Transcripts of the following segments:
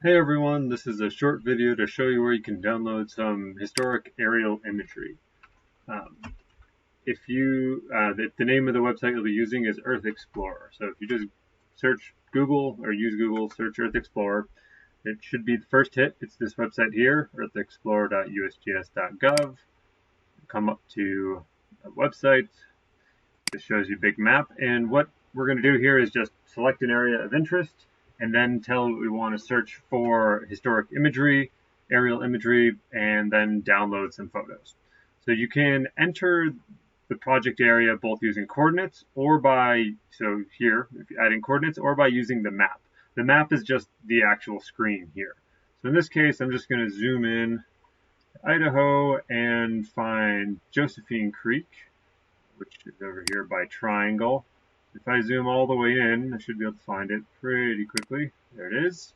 Hey everyone, this is a short video to show you where you can download some historic aerial imagery. Um, if you, the name of the website you'll be using is Earth Explorer. So if you just search Google or use Google, search Earth Explorer, it should be the first hit. It's this website here, earthexplorer.usgs.gov. Come up to a website. This shows you a big map, and what we're going to do here is just select an area of interest and then tell it we want to search for historic imagery, aerial imagery, and then download some photos. So you can enter the project area both using coordinates or by, so here, if you add in coordinates, or by using the map. The map is just the actual screen here. So in this case, I'm just going to zoom in to Idaho and find Josephine Creek, which is over here by triangle. If I zoom all the way in, I should be able to find it pretty quickly. There it is.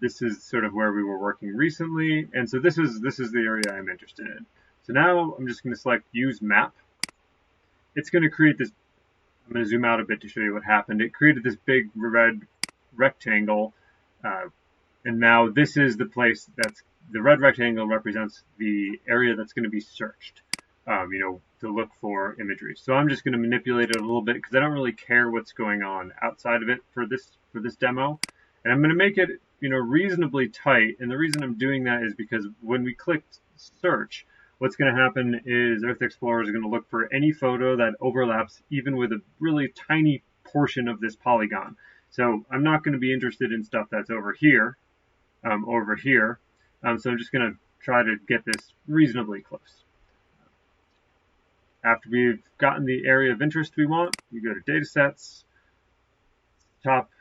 This is sort of where we were working recently, and so this is the area I'm interested in. So now I'm just going to select Use Map. It's going to create this. I'm going to zoom out a bit to show you what happened. It created this big red rectangle, and now this is the place that's the red rectangle represents the area that's going to be searched. To look for imagery. So I'm just going to manipulate it a little bit because I don't really care what's going on outside of it for this demo. And I'm going to make it, reasonably tight. And the reason I'm doing that is because when we click search, what's going to happen is Earth Explorer is going to look for any photo that overlaps even with a really tiny portion of this polygon. So I'm not going to be interested in stuff that's over here. So I'm just going to try to get this reasonably close. After we've gotten the area of interest we want, we go to Datasets, top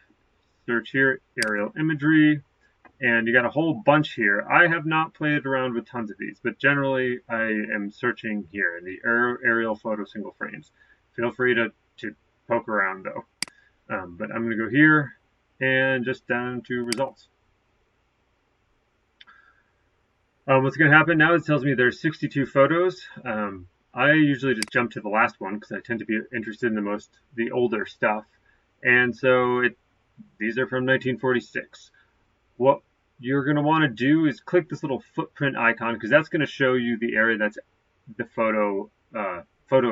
search here, aerial imagery, and you got a whole bunch here. I have not played around with tons of these, but generally I am searching here in the aerial photo single frames. Feel free to poke around though. But I'm going to go here and just down to results. What's going to happen now is it tells me there's 62 photos. I usually just jump to the last one because I tend to be interested in the older stuff. And so these are from 1946. What you're going to want to do is click this little footprint icon because that's going to show you the area that's the photo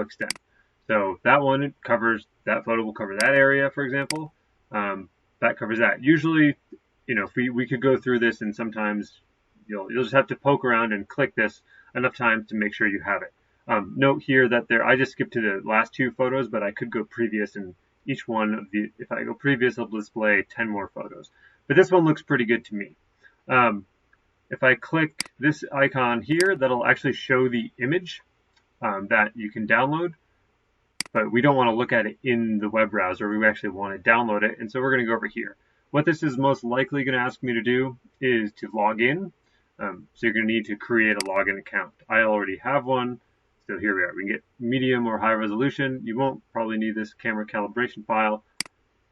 extent. So that one covers, that photo will cover that area, for example. That covers that. Usually, if we could go through this and sometimes you'll just have to poke around and click this enough times to make sure you have it. Note here that I just skipped to the last two photos, but I could go previous, and each one of if I go previous, it'll display 10 more photos. But this one looks pretty good to me. If I click this icon here, that'll actually show the image that you can download, but we don't want to look at it in the web browser. We actually want to download it, and so we're going to go over here. What this is most likely going to ask me to do is to log in. So you're going to need to create a login account. I already have one. So here we are. We can get medium or high resolution. You won't probably need this camera calibration file.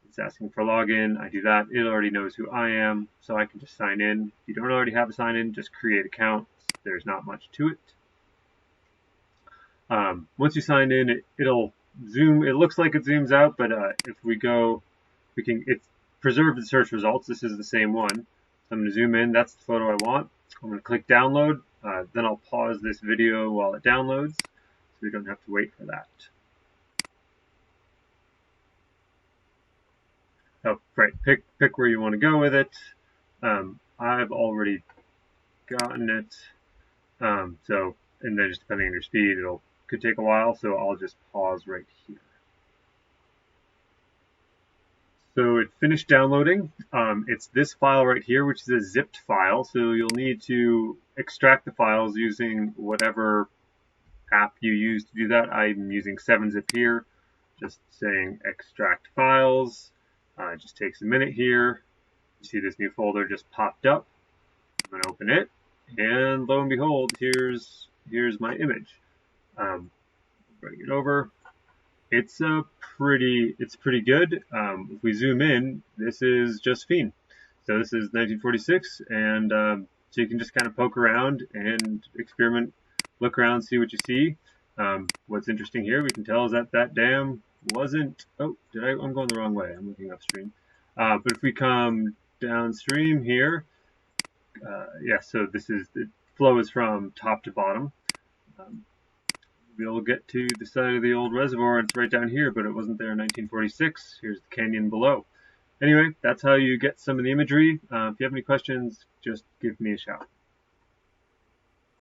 It's asking for login. I do that. It already knows who I am, so I can just sign in. If you don't already have a sign in, just create account. There's not much to it. Once you sign in, it'll zoom. It looks like it zooms out, but if we go, it's preserve the search results. This is the same one. So I'm going to zoom in. That's the photo I want. I'm going to click download. Then I'll pause this video while it downloads, so we don't have to wait for that. Oh, right, pick where you want to go with it. I've already gotten it, and then just depending on your speed, could take a while, so I'll just pause right here. So it finished downloading. It's this file right here, which is a zipped file. So you'll need to extract the files using whatever app you use to do that. I'm using 7-zip here, just saying extract files. It just takes a minute here. You see this new folder just popped up. I'm going to open it, and lo and behold, here's my image. Bring it over. It's pretty good. If we zoom in, this is Josephine. So this is 1946, and so you can just kind of poke around and experiment, look around, see what you see. What's interesting here, we can tell is that dam wasn't. Oh, I'm going the wrong way. I'm looking upstream. But if we come downstream here, yeah, so this is the flow is from top to bottom. We'll get to the side of the old reservoir, and it's right down here, but it wasn't there in 1946. Here's the canyon below. Anyway, that's how you get some of the imagery. If you have any questions, just give me a shout.